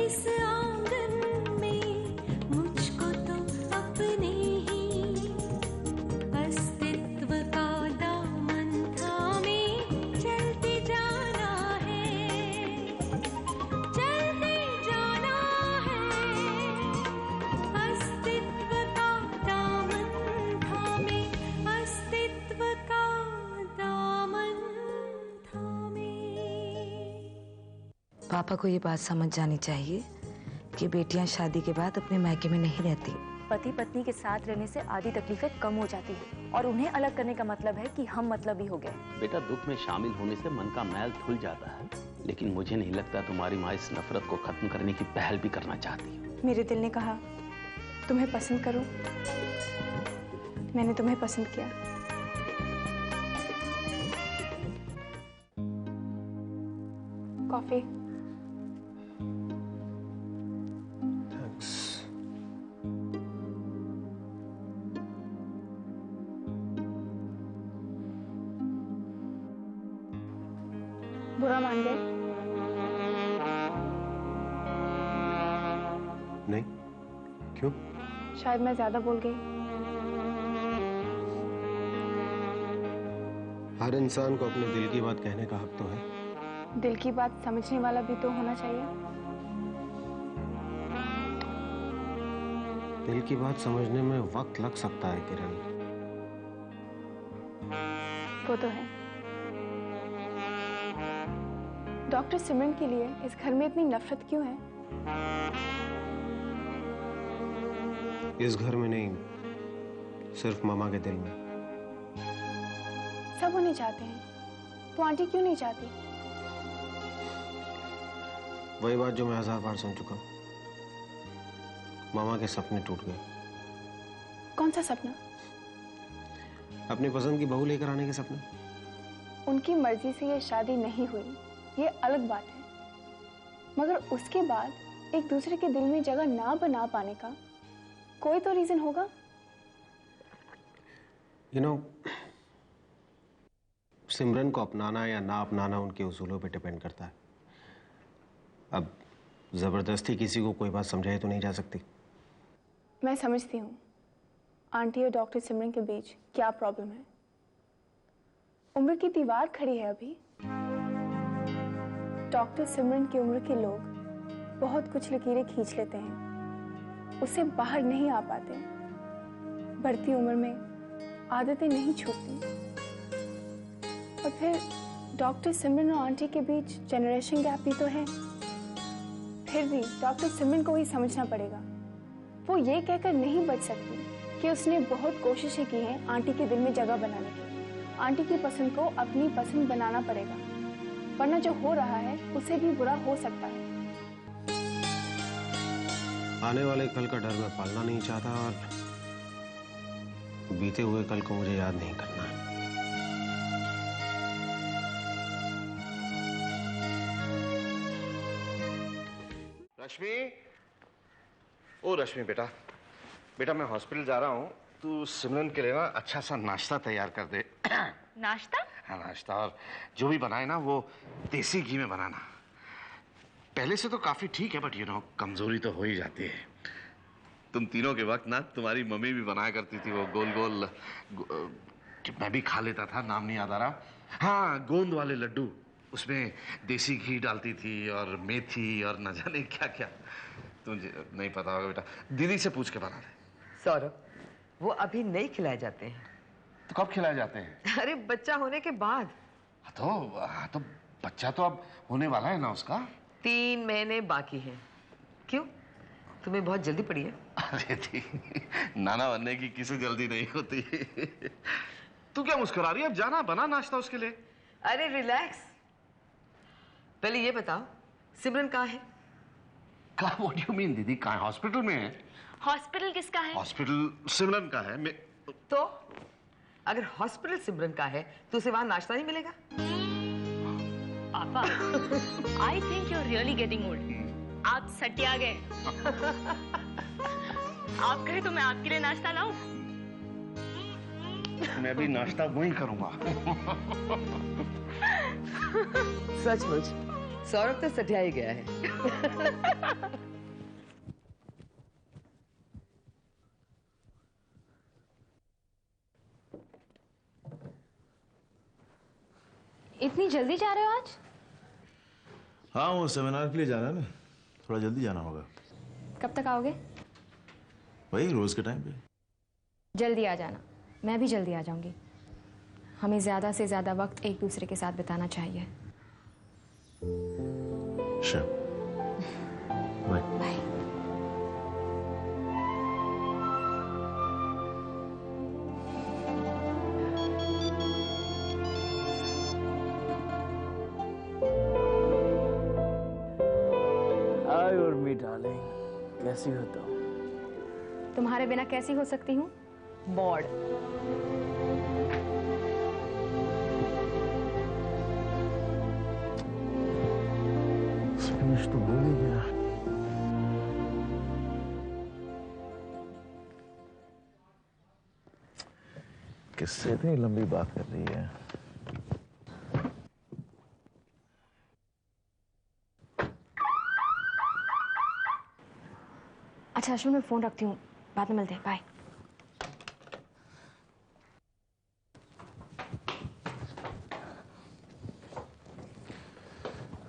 इस आंगन में मुझको तो अपने ही अस्तित्व का दामन थामे चलते जाना है, चलते जाना है। अस्तित्व का दामन थामे, अस्तित्व का दामन थामे। पापा को ये बात समझ जानी चाहिए कि बेटियां शादी के बाद अपने मायके में नहीं रहती। पति पत्नी के साथ रहने से आधी तकलीफें कम हो जाती है और उन्हें अलग करने का मतलब है कि हम मतलबी हो गए। बेटा, दुख में शामिल होने से मन का मैल धुल जाता है, लेकिन मुझे नहीं लगता तुम्हारी माँ इस नफरत को खत्म करने की पहल भी करना चाहती है। मेरे दिल ने कहा तुम्हें पसंद करो, मैंने तुम्हें पसंद किया। कॉफी। बुरा मान गए? नहीं, क्यों? शायद मैं ज्यादा बोल गई। हर इंसान को अपने दिल की बात कहने का हक तो है। दिल की बात समझने वाला भी तो होना चाहिए। दिल की बात समझने में वक्त लग सकता है किरण। वो तो है। डॉक्टर सिमरन के लिए इस घर में इतनी नफरत क्यों है? इस घर में नहीं, सिर्फ मामा के दिल में। सब उन्हें चाहते हैं, तो आंटी क्यों नहीं चाहती? वही बात जो मैं 1000 बार सुन चुका हूं। मामा के सपने टूट गए। कौन सा सपना? अपनी पसंद की बहू लेकर आने के सपने। उनकी मर्जी से ये शादी नहीं हुई, ये अलग बात है, मगर उसके बाद एक दूसरे के दिल में जगह ना बना पाने का कोई तो रीजन होगा। सिमरन को अपनाना या ना अपनाना उनके उसूलों पे डिपेंड करता है। अब जबरदस्ती किसी को कोई बात समझाई तो नहीं जा सकती। मैं समझती हूँ आंटी और डॉक्टर सिमरन के बीच क्या प्रॉब्लम है। उम्र की दीवार खड़ी है अभी। डॉक्टर सिमरन की उम्र के लोग बहुत कुछ लकीरें खींच लेते हैं, उससे बाहर नहीं आ पाते। बढ़ती उम्र में आदतें नहीं छूटती। और फिर डॉक्टर सिमरन और आंटी के बीच जनरेशन गैप भी तो है। फिर भी डॉक्टर सिमरन को ही समझना पड़ेगा। वो ये कहकर नहीं बच सकती कि उसने बहुत कोशिशें की हैं आंटी के दिल में जगह बनाने की। आंटी की पसंद को अपनी पसंद बनाना पड़ेगा, वरना जो हो रहा है उससे भी बुरा हो सकता है। आने वाले कल का डर मैं पालना नहीं चाहता और बीते हुए कल को मुझे याद नहीं करना है। रश्मि, ओ रश्मि बेटा, मैं हॉस्पिटल जा रहा हूँ। तू सिमरन के लिए ना अच्छा सा नाश्ता तैयार कर दे। नाश्ता? हाँ नाश्ता, और जो भी बनाए ना वो देसी घी में बनाना। पहले से तो काफी ठीक है, बट कमजोरी तो हो ही जाती है। तुम तीनों के वक्त ना तुम्हारी मम्मी भी बनाया करती थी वो गोल गोल मैं भी खा लेता था, नाम नहीं याद आ रहा। हाँ, गोंद वाले लड्डू, उसमें देसी घी डालती थी और मेथी और न जाने क्या क्या। तुझे नहीं पता होगा बेटा, दीदी से पूछ के बना दे। सौरभ, वो अभी नहीं खिलाए जाते हैं। तो कब खिलाए जाते हैं? अरे बच्चा होने के बाद। तो बच्चा तो अब होने वाला है ना उसका। 3 महीने बाकी हैं। क्यों, तुम्हें बहुत जल्दी पड़ी है? अरे थी, नाना बनने की किसी जल्दी नहीं होती। तू क्या मुस्कुरा रही है? अब जाना, बना नाश्ता उसके लिए। अरे रिलैक्स, पहले ये बताओ सिमरन कहाँ है? कहाँ? व्हाट डू यू मीन दीदी? कहाँ है? हॉस्पिटल में है। हॉस्पिटल किसका है? हॉस्पिटल सिमरन का है। तो अगर हॉस्पिटल सिमरन का है तो उसे वहां नाश्ता नहीं मिलेगा? पापा, I think you are really getting old. आप सटिया गए। आप करें तो मैं आपके लिए नाश्ता लाऊं? मैं भी नाश्ता वही करूंगा। सचमुच सौरभ तो सटिया ही गया है। इतनी जल्दी जा रहे हो आज? हाँ, वो सेमिनार के लिए जाना है ना, थोड़ा जल्दी जाना होगा। कब तक आओगे? वही रोज के टाइम पे। जल्दी आ जाना, मैं भी जल्दी आ जाऊंगी। हमें ज्यादा से ज्यादा वक्त एक दूसरे के साथ बिताना चाहिए। Sure. Bye. बाय। हाय उर्मी डार्लिंग, कैसी हो तुम? तुम्हारे बिना कैसी हो सकती हूँ? बॉर्ड। स्पीच तो भूल ही गया। किससे इतनी लंबी बात कर रही है? अच्छा अश्विन, मैं फोन रखती हूँ, बाद में मिलते हैं। बाय।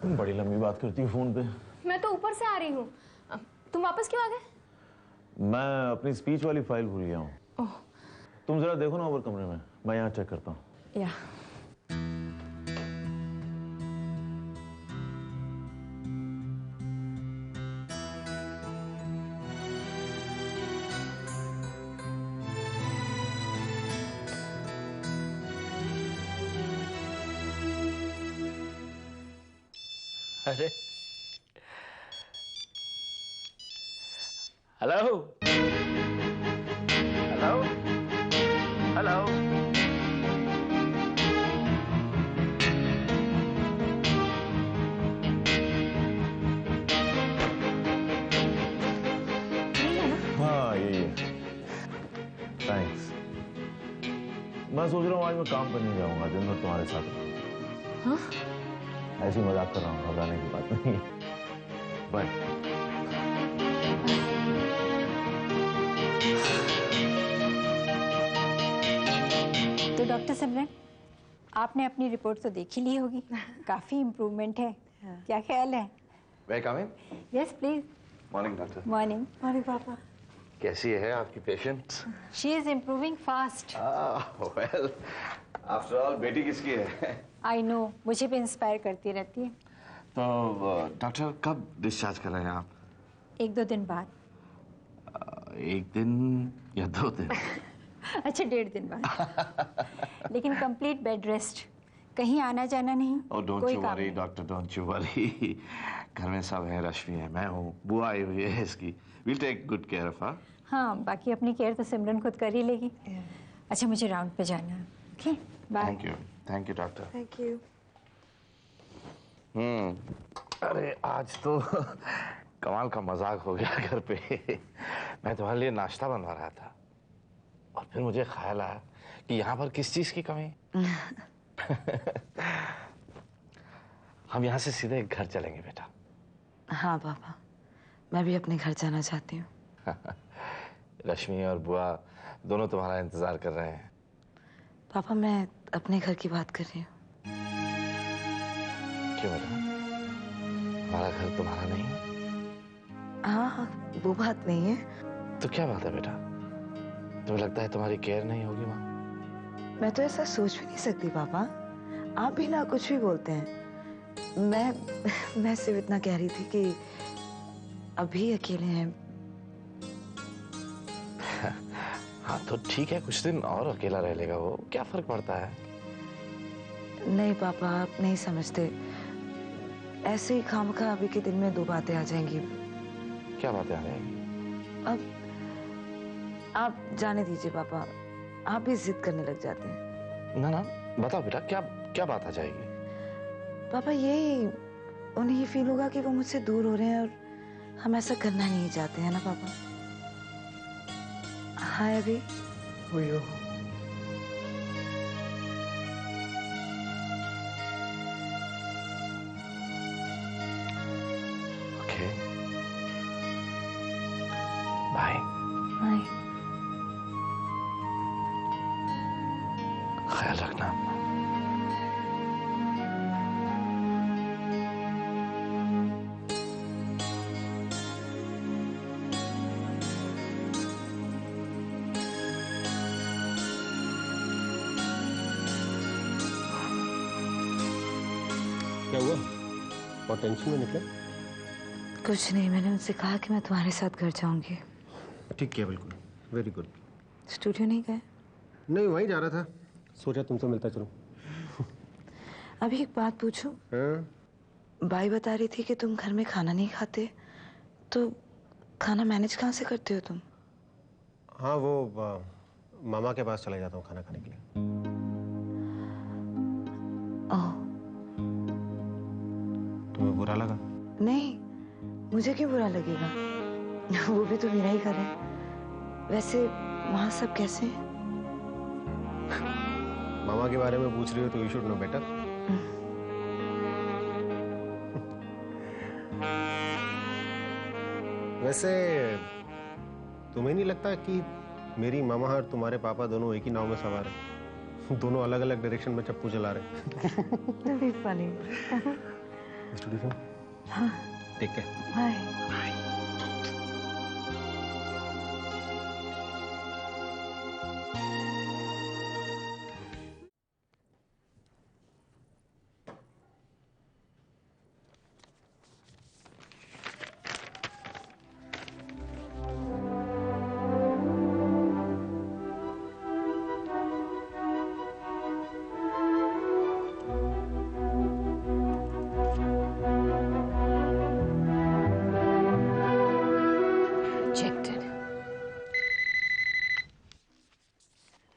तुम बड़ी लंबी बात करती हो फोन पे। मैं तो ऊपर से आ रही हूँ, तुम वापस क्यों आ गए? मैं अपनी स्पीच वाली फाइल भूल गया हूँ। ओह। तुम जरा देखो ना ऊपर कमरे में, मैं यहाँ चेक करता हूँ। या। अरे हेलो हेलो हेलो। हाँ यही है। थैंक्स। मैं सोच रहा हूँ आज मैं काम करने जाऊंगा, दिन भर तुम्हारे साथ रहूंगा। हाँ? ऐसी मजाक कर रहा हूँ, घबराने की बात नहीं। बाय। तो डॉक्टर सिमरन, आपने अपनी रिपोर्ट तो देख ही ली होगी, काफी इम्प्रूवमेंट है। क्या ख्याल है? May I come in? Yes please. Morning doctor. Morning. Morning पापा। कैसी है आपकी patient? She is improving fast. Well, after all बेटी किसकी है? आई नो, मुझे भी इंस्पायर करती रहती है। तो डॉक्टर कब डिस्चार्ज कर रहे हैं आप? 1-2 दिन बाद। 1 दिन या 2 दिन? अच्छा 1.5 दिन बाद। लेकिन कंप्लीट बेड रेस्ट, कहीं आना जाना नहीं। Don't you worry doctor, don't you worry. घर में सब है, रश्मि है, मैं हूँ, बुआ आई हुई है इसकी। Will take good care of her. हाँ, बाकी अपनी केयर तो सिमरन खुद कर ही लेगी। अच्छा मुझे राउंड पे जाना है। Okay bye. Thank you doctor. Thank you. अरे आज तो कमाल का मजाक हो गया घर पे। मैं तुम्हारे लिए नाश्ता बनवा रहा था और फिर मुझे ख्याल आया कि यहाँ पर किस चीज की कमी। हम यहाँ से सीधे घर चलेंगे बेटा। हाँ पापा, मैं भी अपने घर जाना चाहती हूँ। रश्मि और बुआ दोनों तुम्हारा इंतजार कर रहे हैं। पापा मैं अपने घर की बात कर रही हूँ। क्यों बेटा, हमारा घर तुम्हारा नहीं है? हाँ, वो बात नहीं है। तो क्या बात है बेटा? तुम्हें लगता है तुम्हारी केयर नहीं होगी माँ? मैं तो ऐसा सोच भी नहीं सकती पापा, आप भी ना कुछ भी बोलते हैं। मैं सिर्फ इतना कह रही थी कि अभी अकेले हैं। हाँ तो ठीक है, कुछ दिन और अकेला रह लेगा वो, क्या फर्क पड़ता है? नहीं पापा, आप नहीं समझते। ऐसे ही खामखा अभी के दिन में 2 बातें आ जाएंगी। क्या बातें आ जाएंगी? अब आप जाने दीजिए पापा, आप भी जिद करने लग जाते हैं। ना बताओ बेटा, क्या बात आ जाएगी? पापा यही उन्हें ये फील होगा कि वो मुझसे दूर हो रहे हैं और हम ऐसा करना नहीं चाहते हैं ना पापा। हाय अभी हुई हो। Okay bye bye. ख्याल रखना अपना। क्या हुआ? और टेंशन में निकले? कुछ नहीं, मैंने उनसे कहा कि मैं तुम्हारे साथ घर जाऊंगी। ठीक किया, बिल्कुल, वेरी गुड। स्टूडियो नहीं गए? नहीं, वहीं जा रहा था, सोचा तुमसे मिलता चलूं। अभी एक बात पूछूं? हाँ? बाई बता रही थी कि तुम घर में खाना नहीं खाते, तो खाना मैनेज कहाँ से करते हो तुम? हाँ, वो मामा के पास चला जाता हूँ खाना खाने के लिए। ओह, तुम्हें बुरा लगा? नहीं, मुझे क्यों बुरा लगेगा? वो भी तो मेरा ही घर है। वैसे वहाँ सब कैसे हैं? मामा के बारे में पूछ रही हो तो यू शुड नो बेटर। वैसे तुम्हें नहीं लगता कि मेरी मामा और तुम्हारे पापा दोनों एक ही नाव में सवार हैं? दोनों अलग अलग डायरेक्शन में चप्पू चला रहे हैं। फनी। हाँ, ठीक है, bye.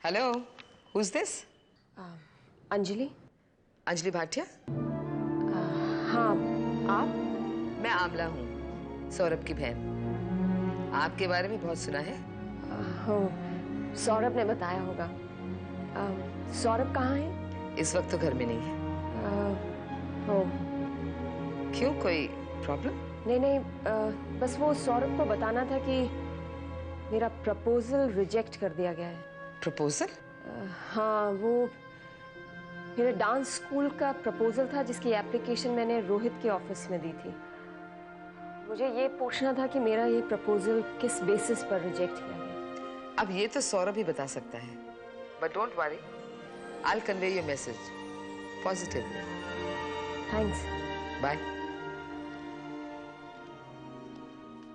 Hello, who's this? Anjali. Anjali Bhatia? हाँ, आप? मैं आमला हूँ, सौरभ की बहन। आपके बारे में बहुत सुना है। सौरभ ने बताया होगा। सौरभ कहाँ है? इस वक्त तो घर में नहीं है। क्यों, कोई प्रॉब्लम? नहीं नहीं, बस वो सौरभ को बताना था कि मेरा प्रपोजल रिजेक्ट कर दिया गया है। प्रपोजल? हाँ, वो मेरे डांस स्कूल का प्रपोजल था जिसकी एप्लीकेशन मैंने रोहित के ऑफिस में दी थी। मुझे ये पूछना था कि मेरा ये प्रपोजल किस बेसिस पर रिजेक्ट किया गया। अब ये तो सौरभ ही बता सकता है, but don't worry, I will convey your message positively. Thanks. Bye.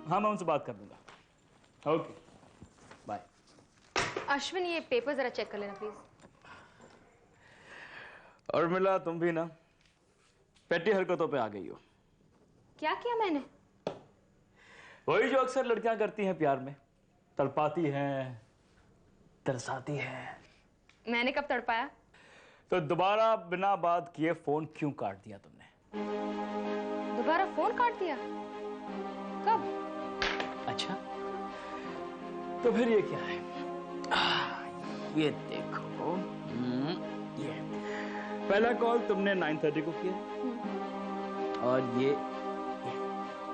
हाँ, मैं उनसे बात कर दूंगा। Okay, bye. अश्विन, ये पेपर जरा चेक कर लेना प्लीज। और मिला, तुम भी ना पेटी हरकतों पे आ गई हो। क्या किया मैंने? वही जो अक्सर लड़कियां करती हैं प्यार में, तड़पाती हैं, तरसाती हैं। मैंने कब तड़पाया? तो दोबारा बिना बात किए फोन क्यों काट दिया तुमने? दोबारा फोन काट दिया? कब? अच्छा, तो फिर ये क्या है? ये देखो, ये पहला कॉल तुमने 9:30 को किया और ये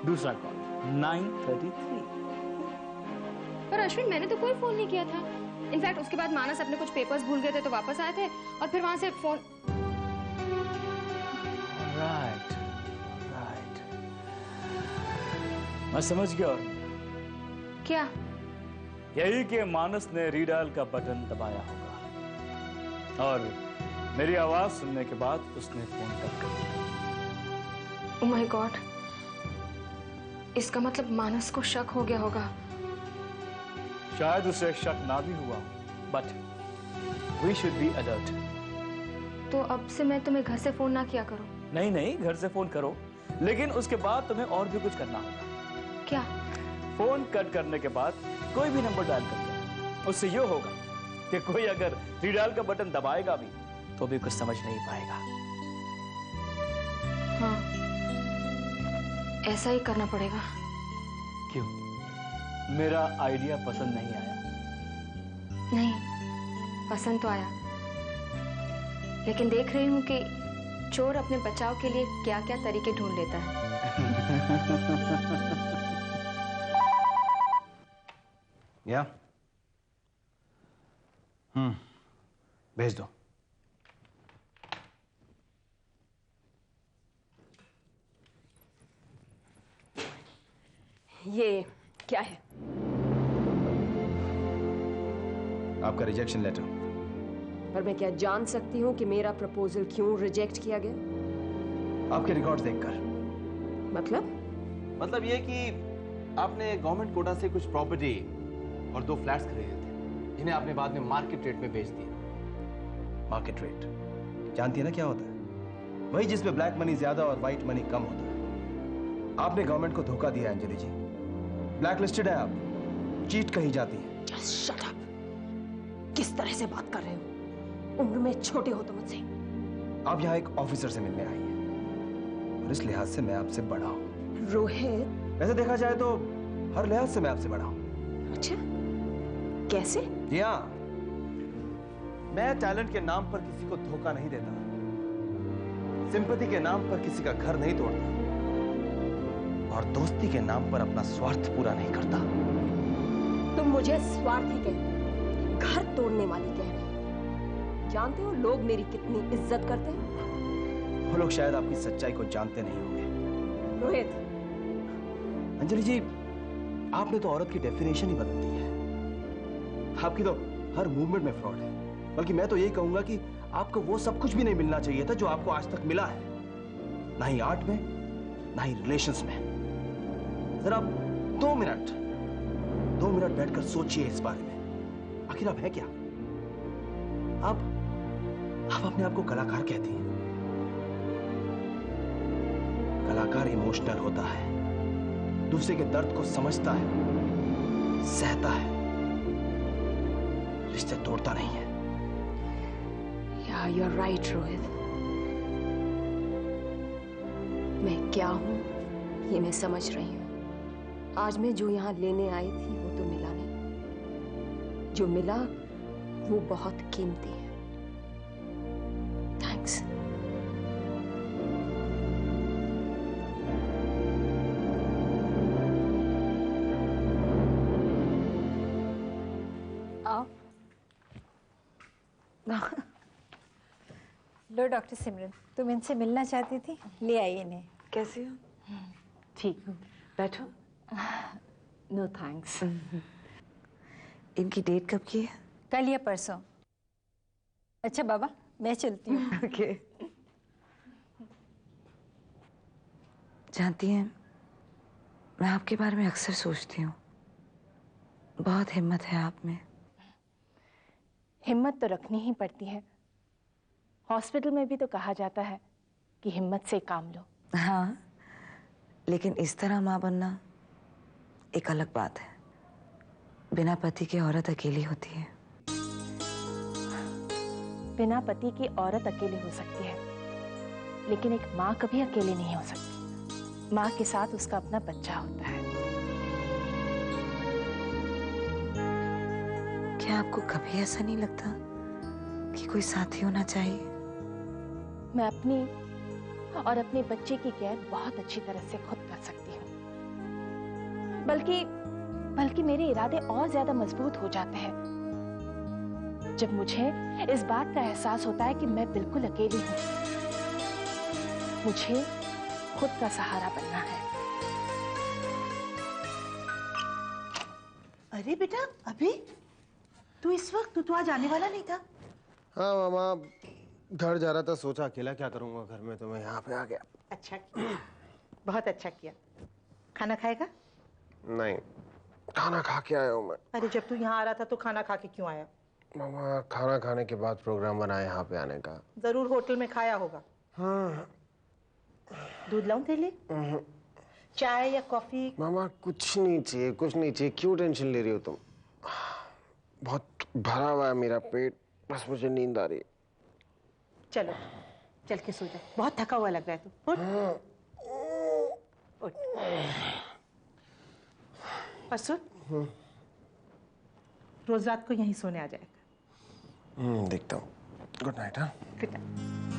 दूसरा कॉल 9:33। पर अश्विन, मैंने तो कोई फोन नहीं किया था। इनफैक्ट उसके बाद मानस अपने कुछ पेपर्स भूल गए थे तो वापस आए थे और फिर वहां से फोन। राइट, मैं समझ गया। क्या? यही कि मानस ने रीडायल का बटन दबाया होगा और मेरी आवाज सुनने के बाद उसने फोन कट कर दिया। ओह माय गॉड, इसका मतलब मानस को शक हो गया होगा। शायद उसे शक ना भी हुआ, but we should be alert. तो अब से मैं तुम्हें घर से फोन ना किया करूं? नहीं नहीं, घर से फोन करो, लेकिन उसके बाद तुम्हें और भी कुछ करना होगा। क्या? फोन कट करने के बाद कोई भी नंबर डायल कर दो। उससे ये होगा कि कोई अगर रीडायल का बटन दबाएगा भी तो भी कुछ समझ नहीं पाएगा। हाँ, ऐसा ही करना पड़ेगा। क्यों, मेरा आइडिया पसंद नहीं आया? नहीं, पसंद तो आया, लेकिन देख रही हूं कि चोर अपने बचाव के लिए क्या क्या तरीके ढूंढ लेता है। या भेज दो। ये क्या है? आपका रिजेक्शन लेटर। पर मैं क्या जान सकती हूँ कि मेरा प्रपोजल क्यों रिजेक्ट किया गया? आपके रिकॉर्ड्स देखकर। मतलब ये कि आपने गवर्नमेंट कोटा से कुछ प्रॉपर्टी और 2 फ्लैट्स खरीदे थे, जिन्हें आपने बाद में मार्केट रेट में बेच दिया। मार्केट रेट जानती है ना क्या होता है? वही जिसमें ब्लैक मनी ज्यादा और व्हाइट मनी कम होता है। आपने गवर्नमेंट को धोखा दिया अंजलि जी। ब्लैक लिस्टेड है आप, चीट कही जाती है। Just shut up. किस तरह से बात कर रहे हो? उम्र में छोटे हो तो मुझसे। आप यहाँ एक ऑफिसर से मिलने आई हैं और इस लिहाज से मैं आपसे बड़ा हूँ। रोहित, वैसे देखा जाए तो हर लिहाज से मैं आपसे बड़ा हूँ। अच्छा, कैसे? जी हाँ, मैं टैलेंट के नाम पर किसी को धोखा नहीं देता, सिंपैथी के नाम पर किसी का घर नहीं तोड़ता और दोस्ती के नाम पर अपना स्वार्थ पूरा नहीं करता। तुम मुझे स्वार्थी कहते, घर तोड़ने वाली कह रहे हो। जानते हो लोग मेरी कितनी इज्जत करते हैं? वो लोग शायद आपकी सच्चाई को जानते नहीं होंगे। रोहित, अंजलि जी, आपने तो औरत की डेफिनेशन ही बदल दी है। आपकी तो हर मूवमेंट में फ्रॉड है। बल्कि मैं तो यही कहूंगा कि आपको वो सब कुछ भी नहीं मिलना चाहिए था जो आपको आज तक मिला है, ना ही आर्ट में, ना ही रिलेशंस में। जरा आप 2 मिनट बैठकर सोचिए इस बारे में। आखिर आप है क्या? आप अपने आप को कलाकार कहती हैं। कलाकार इमोशनल होता है, दूसरे के दर्द को समझता है, सहता है, रिश्ते तोड़ता नहीं है। Yeah, you're right, Rohit. मैं क्या हूं ये मैं समझ रही हूं। आज मैं जो यहां लेने आई थी वो तो मिला नहीं, जो मिला वो बहुत कीमती है। थैंक्स। आओ। लो डॉक्टर सिमरन, तुम इनसे मिलना चाहती थी, ले आई इन्हें। कैसी हो? ठीक हूँ। बैठो। No thanks. इनकी डेट कब की है? कल या परसों। अच्छा बाबा, मैं चलती हूँ। ओके। जानती हैं, मैं आपके बारे में अक्सर सोचती हूँ। बहुत हिम्मत है आप में। हिम्मत तो रखनी ही पड़ती है। हॉस्पिटल में भी तो कहा जाता है कि हिम्मत से काम लो। हाँ, लेकिन इस तरह माँ बनना एक अलग बात है। बिना पति के औरत अकेली होती है। बिना पति की औरत अकेली हो सकती है, लेकिन एक माँ कभी अकेली नहीं हो सकती। माँ के साथ उसका अपना बच्चा होता है। क्या आपको कभी ऐसा नहीं लगता कि कोई साथी होना चाहिए? मैं अपनी और अपने बच्चे की केयर बहुत अच्छी तरह से खुद कर सकती हूँ। बल्कि मेरे इरादे और ज्यादा मजबूत हो जाते हैं जब मुझे इस बात का एहसास होता है कि मैं बिल्कुल अकेली हूँ। मुझे खुद का सहारा बनना है। अरे बेटा, अभी तू इस वक्त तो आज आने वाला नहीं था। हाँ मामा, घर जा रहा था, सोचा अकेला क्या करूंगा घर में, तो मैं यहाँ पे आ गया। अच्छा किया, बहुत अच्छा किया। खाना खाएगा? नहीं, खाना खा के आया हूँ मैं। अरे जब तू यहाँ आ रहा था तो खाना खा के क्यों आया? मामा, खाना खाने के बाद प्रोग्राम बनाया यहाँ पे आने का। जरूर होटल में खाया होगा। हाँ। दूध लाऊं तेरे लिए? चाय या कॉफी? मामा कुछ नहीं चाहिए, कुछ नहीं चाहिए। क्यों टेंशन ले रही हो तुम? बहुत भरा हुआ है मेरा पेट, बस मुझे नींद आ रही है। चलो चल के सो जा, बहुत थका हुआ लग रहा है तू। उठ। और सुन, रोज रात को यहीं सोने आ जाएगा। देखता हूँ। Good night. हाँ, गुड नाइट।